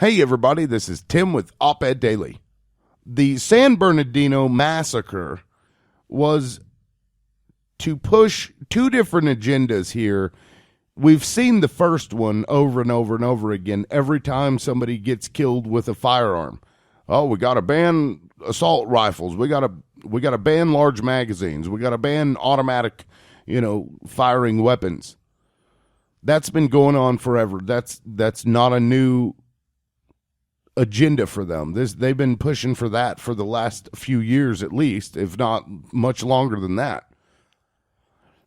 Hey everybody, this is Tim with Op-Ed Daily. The San Bernardino massacre was to push two different agendas here. We've seen the first one over and over and over again every time somebody gets killed with a firearm. Oh, we got to ban assault rifles. We got to ban large magazines. We got to ban automatic, firing weapons. That's been going on forever. That's not a new agenda for them. They've been pushing for that for the last few years at least, if not much longer than that.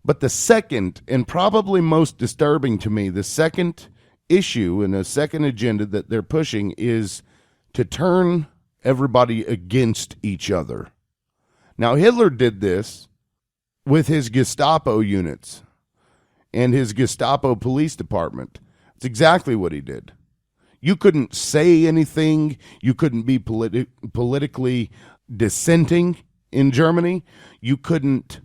But the second, and probably most disturbing to me, the second issue and the second agenda that they're pushing is to turn everybody against each other. Now, Hitler did this with his Gestapo units and his Gestapo police department. It's exactly what he did. You couldn't say anything. You couldn't be politically dissenting in Germany. You couldn't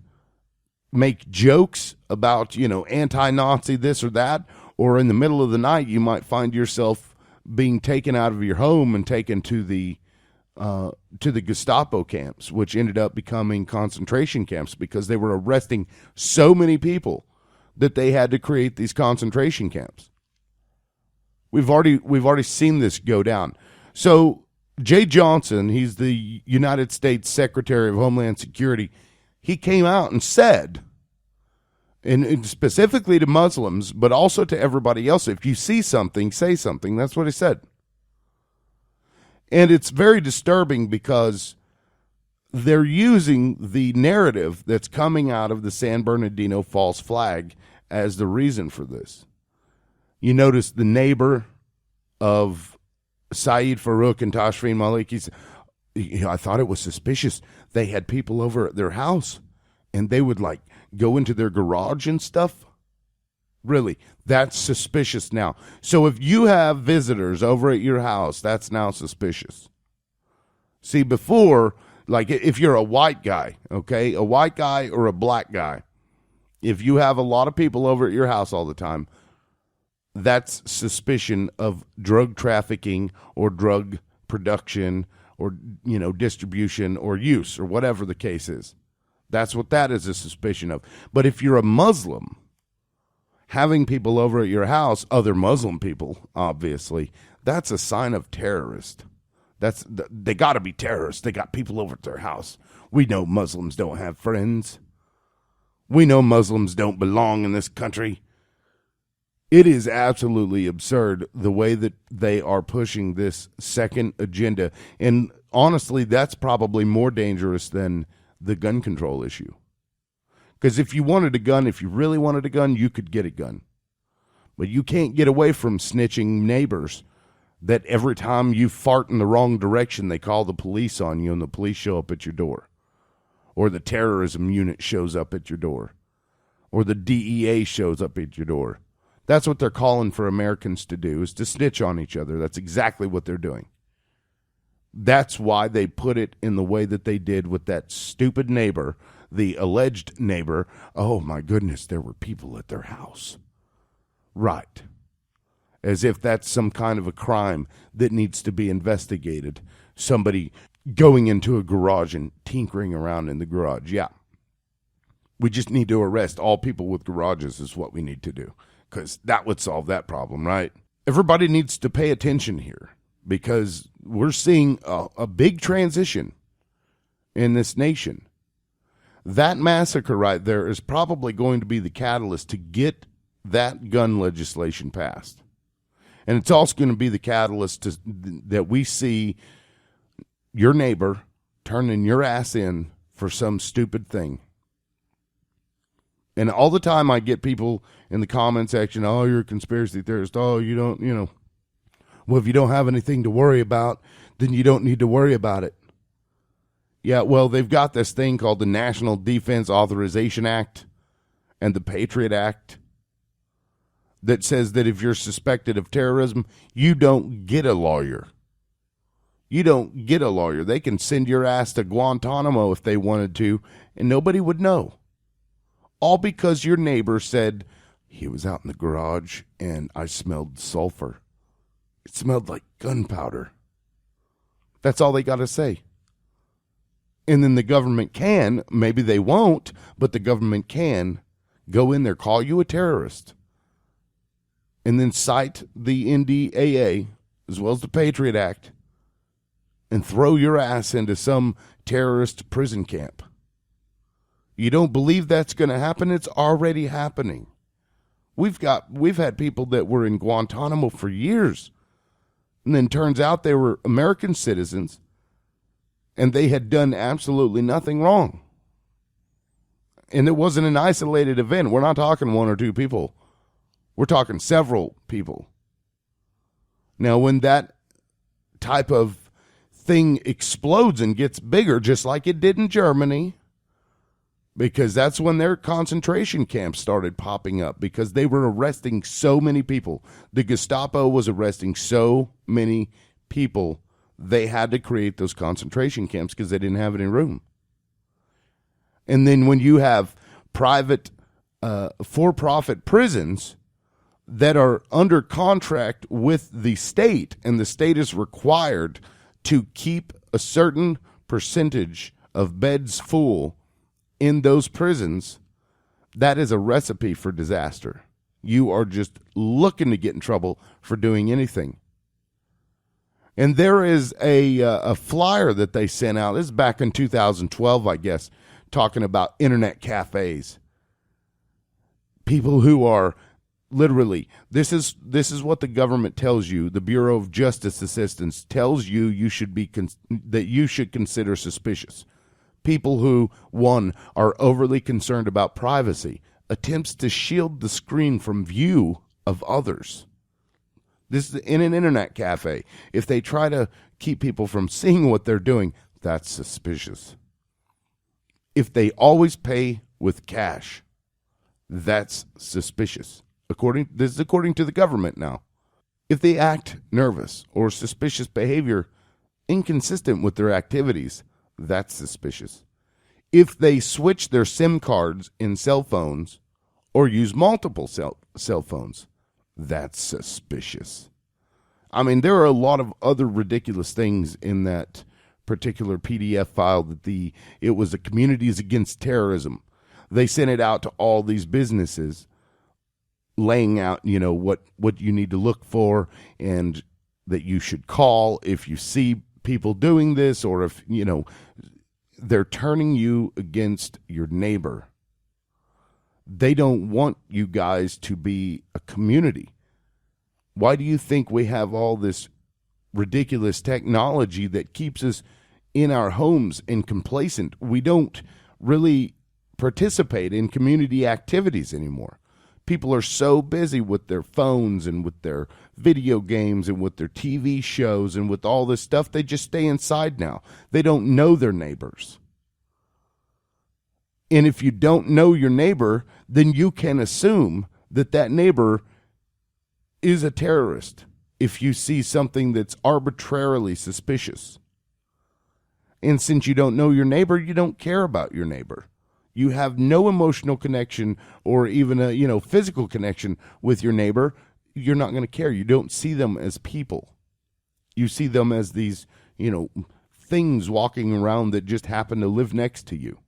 make jokes about, anti-Nazi this or that. Or in the middle of the night, you might find yourself being taken out of your home and taken to the Gestapo camps, which ended up becoming concentration camps because they were arresting so many people that they had to create these concentration camps. We've already seen this go down. So Jay Johnson, he's the United States Secretary of Homeland Security, he came out and said, and specifically to Muslims, but also to everybody else, if you see something, say something. That's what he said. And it's very disturbing because they're using the narrative that's coming out of the San Bernardino false flag as the reason for this. You notice the neighbor of Saeed Farouk and Tashfeen Malik, I thought it was suspicious. They had people over at their house, and they would, go into their garage and stuff. Really, that's suspicious now. So if you have visitors over at your house, that's now suspicious. See, before, if you're a white guy, okay, a white guy or a black guy, if you have a lot of people over at your house all the time, that's suspicion of drug trafficking or drug production or, distribution or use or whatever the case is. That's what that is a suspicion of. But if you're a Muslim, having people over at your house, other Muslim people, obviously, that's a sign of terrorist. They got to be terrorists. They got people over at their house. We know Muslims don't have friends. We know Muslims don't belong in this country. It is absolutely absurd the way that they are pushing this second agenda. And honestly, that's probably more dangerous than the gun control issue. Because if you wanted a gun, if you really wanted a gun, you could get a gun. But you can't get away from snitching neighbors that every time you fart in the wrong direction, they call the police on you and the police show up at your door. Or the terrorism unit shows up at your door. Or the DEA shows up at your door. That's what they're calling for Americans to do, is to snitch on each other. That's exactly what they're doing. That's why they put it in the way that they did with that stupid neighbor, the alleged neighbor. Oh, my goodness, there were people at their house. Right. As if that's some kind of a crime that needs to be investigated. Somebody going into a garage and tinkering around in the garage. Yeah. We just need to arrest all people with garages is what we need to do. Because that would solve that problem, right? Everybody needs to pay attention here because we're seeing a big transition in this nation. That massacre right there is probably going to be the catalyst to get that gun legislation passed. And it's also going to be the catalyst that we see your neighbor turning your ass in for some stupid thing. And all the time I get people in the comment section, oh, you're a conspiracy theorist. Oh, you don't, well, if you don't have anything to worry about, then you don't need to worry about it. Yeah, well, they've got this thing called the National Defense Authorization Act and the Patriot Act that says that if you're suspected of terrorism, you don't get a lawyer. You don't get a lawyer. They can send your ass to Guantanamo if they wanted to, and nobody would know. All because your neighbor said, he was out in the garage and I smelled sulfur. It smelled like gunpowder. That's all they got to say. And then the government can, maybe they won't, but the government can go in there, call you a terrorist, and then cite the NDAA as well as the Patriot Act and throw your ass into some terrorist prison camp. You don't believe that's going to happen? It's already happening. We've had people that were in Guantanamo for years, and then turns out they were American citizens and they had done absolutely nothing wrong. And it wasn't an isolated event. We're not talking one or two people. We're talking several people. Now, when that type of thing explodes and gets bigger, just like it did in Germany, because that's when their concentration camps started popping up, because they were arresting so many people. The Gestapo was arresting so many people, they had to create those concentration camps because they didn't have any room. And then when you have private, for-profit prisons that are under contract with the state, and the state is required to keep a certain percentage of beds full in those prisons, that is a recipe for disaster. You are just looking to get in trouble for doing anything. And there is a flyer that they sent out. This is back in 2012, I guess, talking about internet cafes. People who are literally, this is what the government tells you. The Bureau of Justice Assistance tells you that you should consider suspicious. People who, one, are overly concerned about privacy, attempts to shield the screen from view of others. This is in an internet cafe. If they try to keep people from seeing what they're doing, that's suspicious. If they always pay with cash, that's suspicious. This is according to the government now. If they act nervous or suspicious behavior inconsistent with their activities, that's suspicious. If they switch their SIM cards in cell phones or use multiple cell phones, that's suspicious. I mean, there are a lot of other ridiculous things in that particular PDF file that it was the Communities Against Terrorism. They sent it out to all these businesses, laying out, what you need to look for and that you should call if you see people doing this, or if, they're turning you against your neighbor. They don't want you guys to be a community. Why do you think we have all this ridiculous technology that keeps us in our homes and complacent? We don't really participate in community activities anymore. People are so busy with their phones and with their video games and with their TV shows and with all this stuff, they just stay inside now. They don't know their neighbors. And if you don't know your neighbor, then you can assume that neighbor is a terrorist if you see something that's arbitrarily suspicious. And since you don't know your neighbor, you don't care about your neighbor. You have no emotional connection or even a physical connection with your neighbor. You're not going to care. You don't see them as people. You see them as these, things walking around that just happen to live next to you.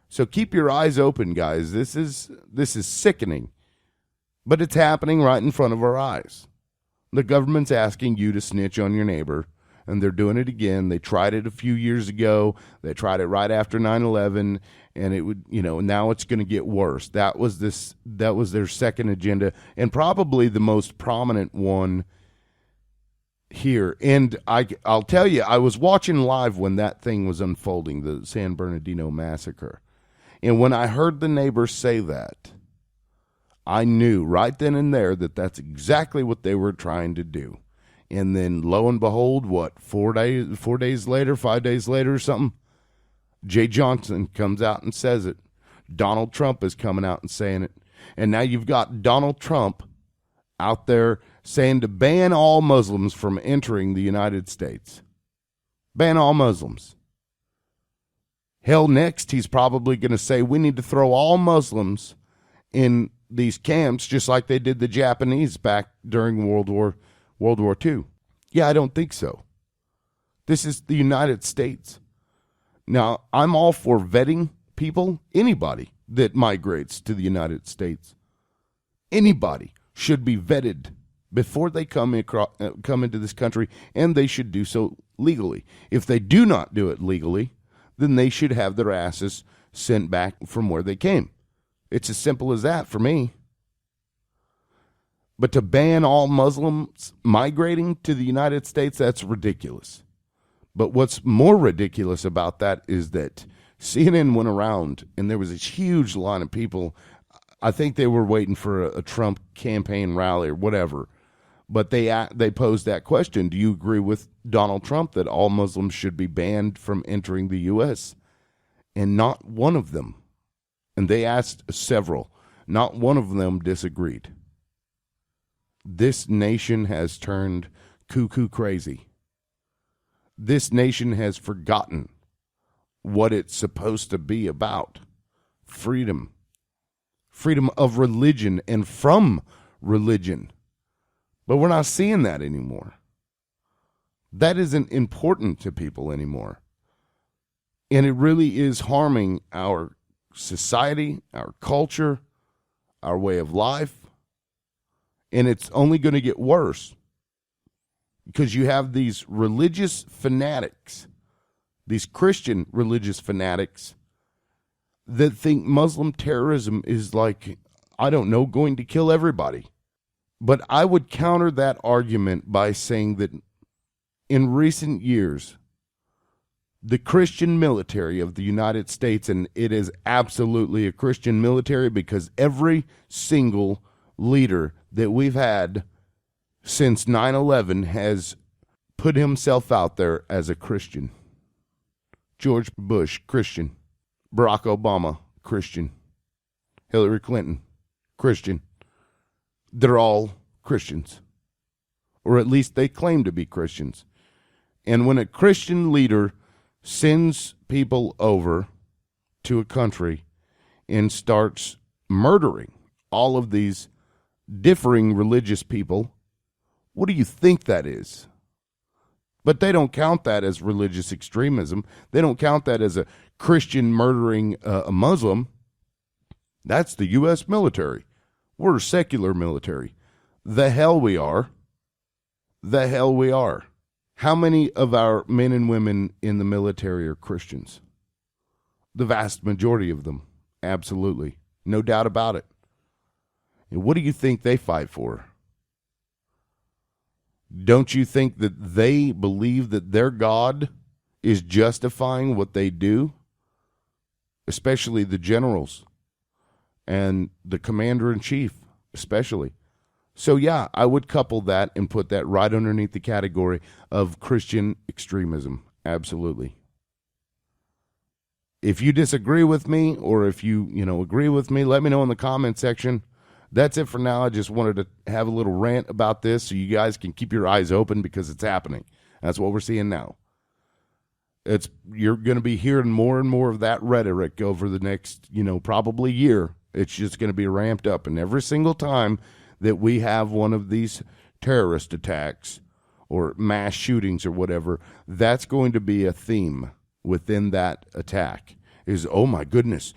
So keep your eyes open, guys. This is sickening, but it's happening right in front of our eyes. The government's asking you to snitch on your neighbor, and they're doing it again. They tried it a few years ago. They tried it right after 9/11, and it would, now it's going to get worse. That was their second agenda, and probably the most prominent one here. And I'll tell you, I was watching live when that thing was unfolding, the San Bernardino massacre. And when I heard the neighbors say that, I knew right then and there that that's exactly what they were trying to do. And then lo and behold, 5 days later or something, Jay Johnson comes out and says it. Donald Trump is coming out and saying it. And now you've got Donald Trump out there saying to ban all Muslims from entering the United States. Ban all Muslims. Hell, next he's probably going to say we need to throw all Muslims in these camps just like they did the Japanese back during World War World War II? Yeah, I don't think so. This is the United States. Now, I'm all for vetting people, anybody that migrates to the United States. Anybody should be vetted before they come into this country, and they should do so legally. If they do not do it legally, then they should have their asses sent back from where they came. It's as simple as that for me. But to ban all Muslims migrating to the United States, that's ridiculous. But what's more ridiculous about that is that CNN went around and there was this huge line of people. I think they were waiting for a Trump campaign rally or whatever. But they posed that question: do you agree with Donald Trump that all Muslims should be banned from entering the U.S.? And not one of them, and they asked several, not one of them disagreed. This nation has turned cuckoo crazy. This nation has forgotten what it's supposed to be about. Freedom. Freedom of religion and from religion. But we're not seeing that anymore. That isn't important to people anymore. And it really is harming our society, our culture, our way of life. And it's only going to get worse because you have these religious fanatics, these Christian religious fanatics that think Muslim terrorism is like, I don't know, going to kill everybody. But I would counter that argument by saying that in recent years, the Christian military of the United States, and it is absolutely a Christian military because every single leader that we've had since 9/11 has put himself out there as a Christian. George Bush, Christian. Barack Obama, Christian. Hillary Clinton, Christian. They're all Christians, or at least they claim to be Christians. And when a Christian leader sends people over to a country and starts murdering all of these differing religious people, what do you think that is? But they don't count that as religious extremism. They don't count that as a Christian murdering a Muslim. That's the U.S. military. We're a secular military. The hell we are. The hell we are. How many of our men and women in the military are Christians? The vast majority of them. Absolutely. No doubt about it. And what do you think they fight for? Don't you think that they believe that their God is justifying what they do? Especially the generals and the commander-in-chief, especially. So yeah, I would couple that and put that right underneath the category of Christian extremism. Absolutely. If you disagree with me, or if you agree with me, let me know in the comment section. That's it for now. I just wanted to have a little rant about this so you guys can keep your eyes open because it's happening. That's what we're seeing now. You're going to be hearing more and more of that rhetoric over the next, probably year. It's just going to be ramped up. And every single time that we have one of these terrorist attacks or mass shootings or whatever, that's going to be a theme within that attack is, oh my goodness,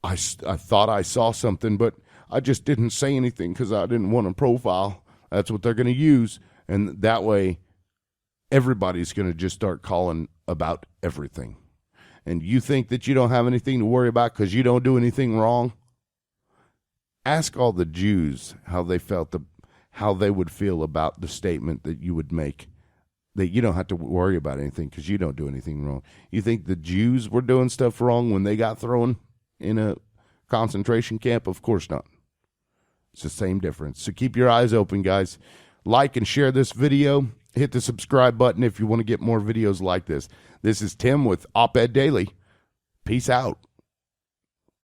I thought I saw something, but I just didn't say anything because I didn't want to profile. That's what they're going to use. And that way, everybody's going to just start calling about everything. And you think that you don't have anything to worry about because you don't do anything wrong? Ask all the Jews how they would feel about the statement that you would make, that you don't have to worry about anything because you don't do anything wrong. You think the Jews were doing stuff wrong when they got thrown in a concentration camp? Of course not. It's the same difference. So keep your eyes open, guys. Like and share this video. Hit the subscribe button if you want to get more videos like this. This is Tim with Op-Ed Daily. Peace out.